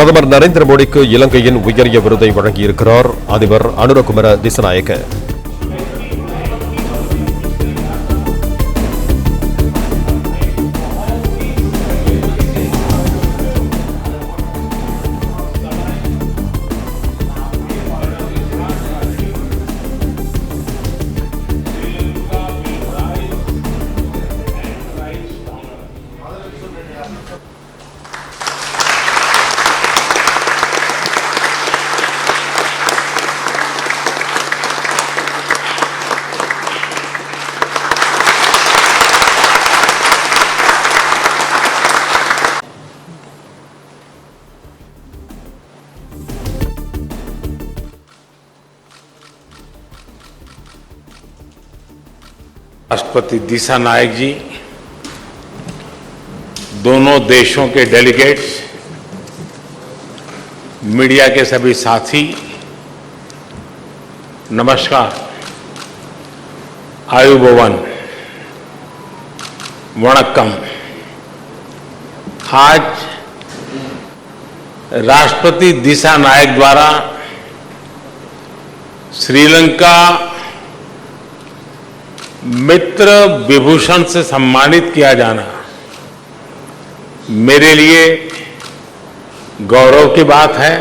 பிரதமர் நரேந்திர மோடிக்கு இலங்கையின் உயரிய விருதை வழங்கியிருக்கிறார் அதிபர் அனுரகுமார திசாநாயக்க. राष्ट्रपति दिसानायक जी, दोनों देशों के डेलीगेट्स, मीडिया के सभी साथी, नमस्कार, आयुबोवन, वणक्कम। आज राष्ट्रपति दिसानायक द्वारा श्रीलंका मित्र विभूषण से सम्मानित किया जाना मेरे लिए गौरव की बात है।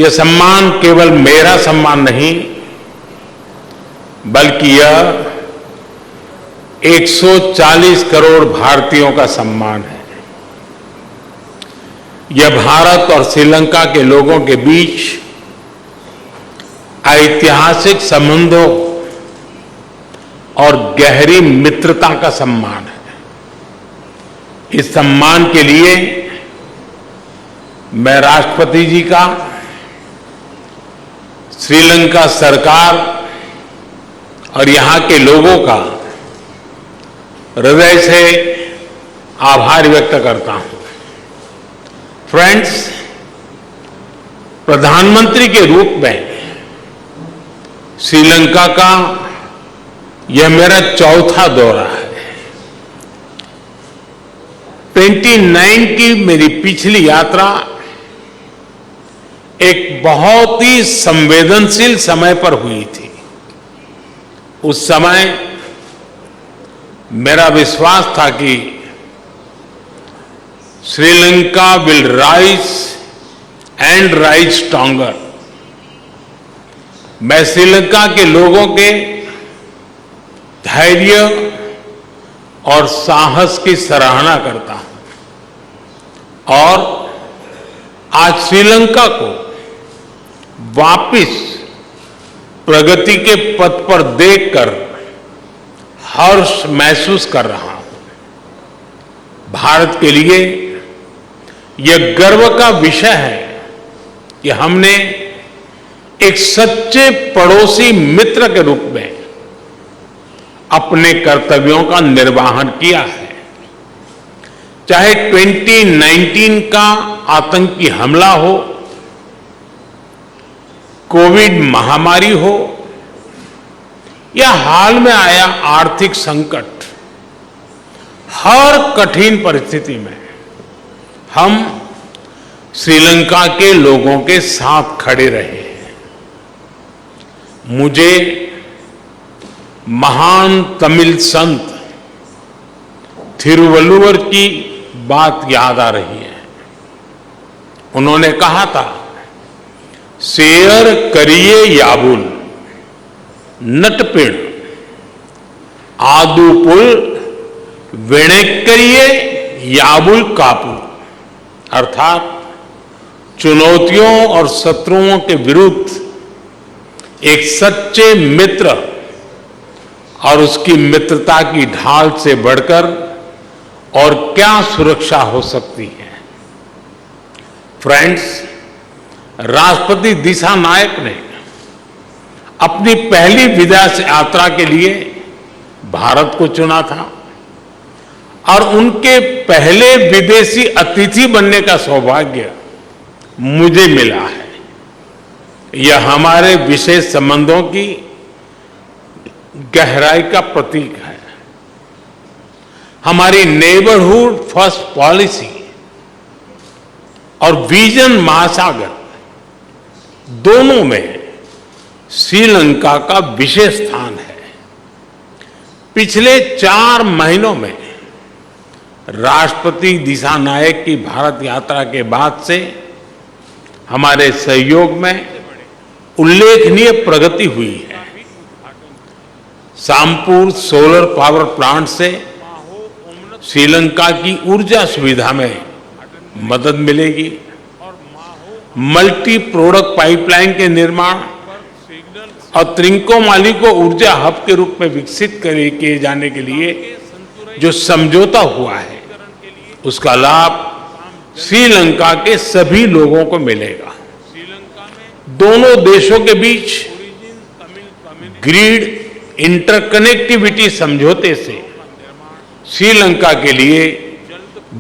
यह सम्मान केवल मेरा सम्मान नहीं, बल्कि यह 140 करोड़ भारतीयों का सम्मान है। यह भारत और श्रीलंका के लोगों के बीच ऐतिहासिक संबंधों और गहरी मित्रता का सम्मान है। इस सम्मान के लिए मैं राष्ट्रपति जी का, श्रीलंका सरकार और यहां के लोगों का हृदय से आभार व्यक्त करता हूं। फ्रेंड्स, प्रधानमंत्री के रूप में श्रीलंका का यह मेरा चौथा दौरा है। 29 की मेरी पिछली यात्रा एक बहुत ही संवेदनशील समय पर हुई थी। उस समय मेरा विश्वास था कि Sri Lanka will rise and rise stronger. मैं श्रीलंका के लोगों के धैर्य और साहस की सराहना करता हूं और आज श्रीलंका को वापस प्रगति के पथ पर देखकर हर्ष महसूस कर रहा हूं। भारत के लिए यह गर्व का विषय है कि हमने एक सच्चे पड़ोसी मित्र के रूप में अपने कर्तव्यों का निर्वहन किया है। चाहे 2019 का आतंकी हमला हो, कोविड महामारी हो या हाल में आया आर्थिक संकट, हर कठिन परिस्थिति में हम श्रीलंका के लोगों के साथ खड़े रहे हैं। मुझे महान तमिल संत थिरुवल्लुवर की बात याद आ रही है। उन्होंने कहा था, शेयर करिए याबुल नटपिण आदुपुल वेणेक्करिए याबुल कापू। अर्थात चुनौतियों और शत्रुओं के विरुद्ध एक सच्चे मित्र और उसकी मित्रता की ढाल से बढ़कर और क्या सुरक्षा हो सकती है। फ्रेंड्स, राष्ट्रपति दिसानायक ने अपनी पहली विदेश यात्रा के लिए भारत को चुना था और उनके पहले विदेशी अतिथि बनने का सौभाग्य मुझे मिला है। यह हमारे विशेष संबंधों की गहराई का प्रतीक है। हमारी नेबरहुड फर्स्ट पॉलिसी और विजन महासागर दोनों में श्रीलंका का विशेष स्थान है। पिछले 4 महीनों में राष्ट्रपति दिसानायक की भारत यात्रा के बाद से हमारे सहयोग में उल्लेखनीय प्रगति हुई है। सामपुर सोलर पावर प्लांट से श्रीलंका की ऊर्जा सुविधा में मदद मिलेगी। मल्टी प्रोडक्ट पाइपलाइन के निर्माण और त्रिंकोमाली को ऊर्जा हब के रूप में विकसित किए जाने के लिए जो समझौता हुआ है, उसका लाभ श्रीलंका के सभी लोगों को मिलेगा। दोनों देशों के बीच ग्रिड इंटरकनेक्टिविटी समझौते से श्रीलंका के लिए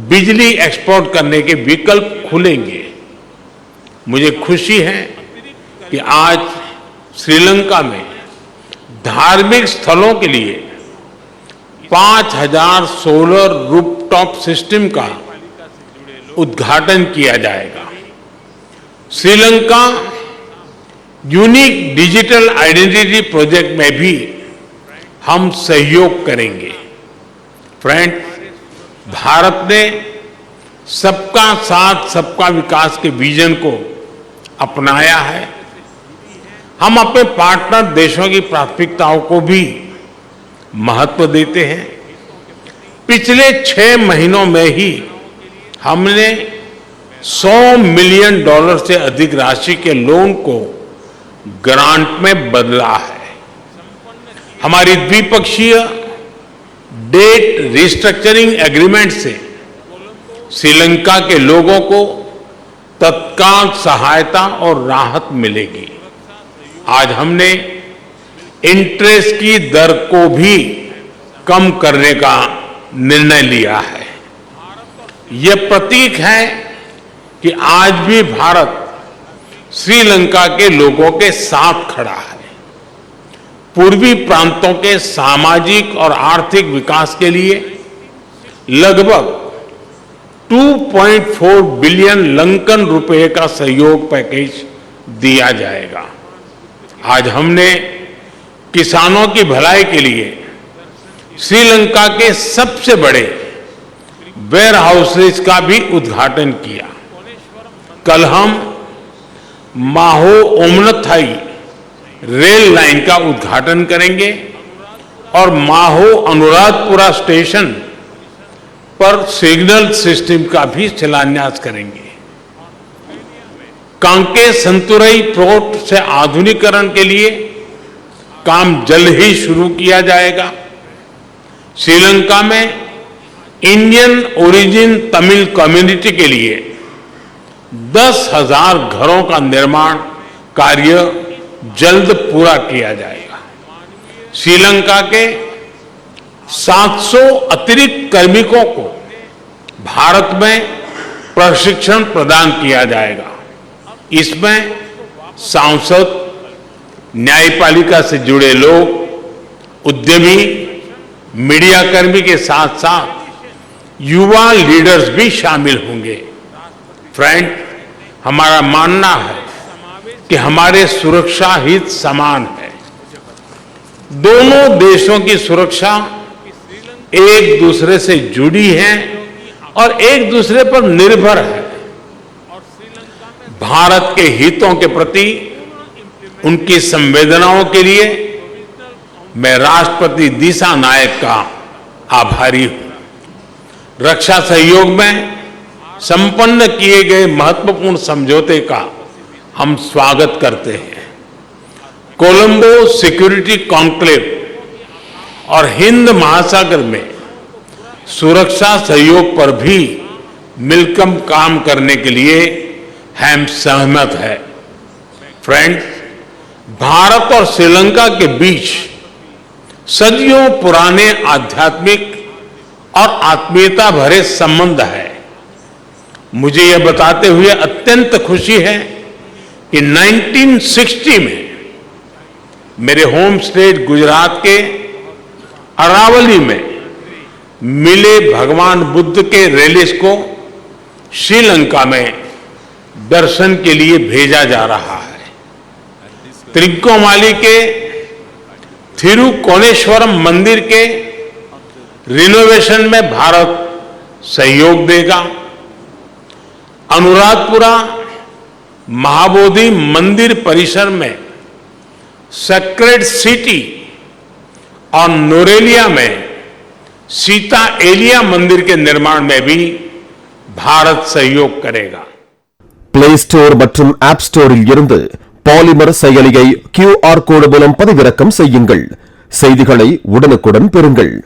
बिजली एक्सपोर्ट करने के विकल्प खुलेंगे। मुझे खुशी है कि आज श्रीलंका में धार्मिक स्थलों के लिए 5000 सोलर रूफटॉप सिस्टम का उद्घाटन किया जाएगा। Sri Lanka unique digital identity project में भी हम सहयोग करेंगे। फ्रेंड, भारत ने सबका साथ सबका विकास के विजन को अपनाया है। हम अपने पार्टनर देशों की प्राथमिकताओं को भी महत्व देते हैं। पिछले 6 महीनों में ही हमने $100 मिलियन से अधिक राशि के लोन को ग्रांट में बदला है। हमारी द्विपक्षीय डेट रिस्ट्रक्चरिंग एग्रीमेंट से श्रीलंका के लोगों को तत्काल सहायता और राहत मिलेगी। आज हमने इंटरेस्ट की दर को भी कम करने का निर्णय लिया है। यह प्रतीक है कि आज भी भारत श्रीलंका के लोगों के साथ खड़ा है। पूर्वी प्रांतों के सामाजिक और आर्थिक विकास के लिए लगभग 2.4 बिलियन लंकन रुपए का सहयोग पैकेज दिया जाएगा। आज हमने किसानों की भलाई के लिए श्रीलंका के सबसे बड़े वेयर हाउसेज का भी उद्घाटन किया। कल हम माहो ओमनथाई रेल लाइन का उद्घाटन करेंगे और माहो अनुराधपुरा स्टेशन पर सिग्नल सिस्टम का भी शिलान्यास करेंगे। कांके संतुरई पोर्ट से आधुनिकीकरण के लिए काम जल्द ही शुरू किया जाएगा। श्रीलंका में इंडियन ओरिजिन तमिल कम्युनिटी के लिए 10,000 घरों का निर्माण कार्य जल्द पूरा किया जाएगा। श्रीलंका के 700 अतिरिक्त कार्मिकों को भारत में प्रशिक्षण प्रदान किया जाएगा। इसमें सांसद, न्यायपालिका से जुड़े लोग, उद्यमी, मीडिया कर्मी के साथ साथ युवा लीडर्स भी शामिल होंगे। फ्रेंड, हमारा मानना है कि हमारे सुरक्षा हित समान है। दोनों देशों की सुरक्षा एक दूसरे से जुड़ी है और एक दूसरे पर निर्भर है। भारत के हितों के प्रति उनकी संवेदनाओं के लिए मैं राष्ट्रपति दिसानायक का आभारी हूं। रक्षा सहयोग में संपन्न किए गए महत्वपूर्ण समझौते का हम स्वागत करते हैं। कोलंबो सिक्योरिटी कॉन्क्लेव और हिंद महासागर में सुरक्षा सहयोग पर भी मिलकर काम करने के लिए हम सहमत हैं। फ्रेंड्स, भारत और श्रीलंका के बीच सदियों पुराने आध्यात्मिक और आत्मीयता भरे संबंध है। मुझे यह बताते हुए अत्यंत खुशी है कि 1960 में मेरे होम स्टेट गुजरात के अरावली में मिले भगवान बुद्ध के रेलिस को श्रीलंका में दर्शन के लिए भेजा जा रहा है। त्रिकोमाली के थिरुकोणेश्वरम मंदिर के रिनोवेशन में भारत सहयोग देगा। अनुराधपुरा महाबोधि मंदिर परिसर में सेक्रेड सिटी और नोरेलिया में सीता एलिया मंदिर के निर्माण में भी भारत सहयोग करेगा। பிளே ஸ்டோர் மற்றும் ஆப் ஸ்டோரில் இருந்து பாலிமர் செயலியை QR கோடு மூலம் பதிவிறக்கம் செய்யுங்கள். செய்திகளை உடனுக்குடன் பெறுங்கள்.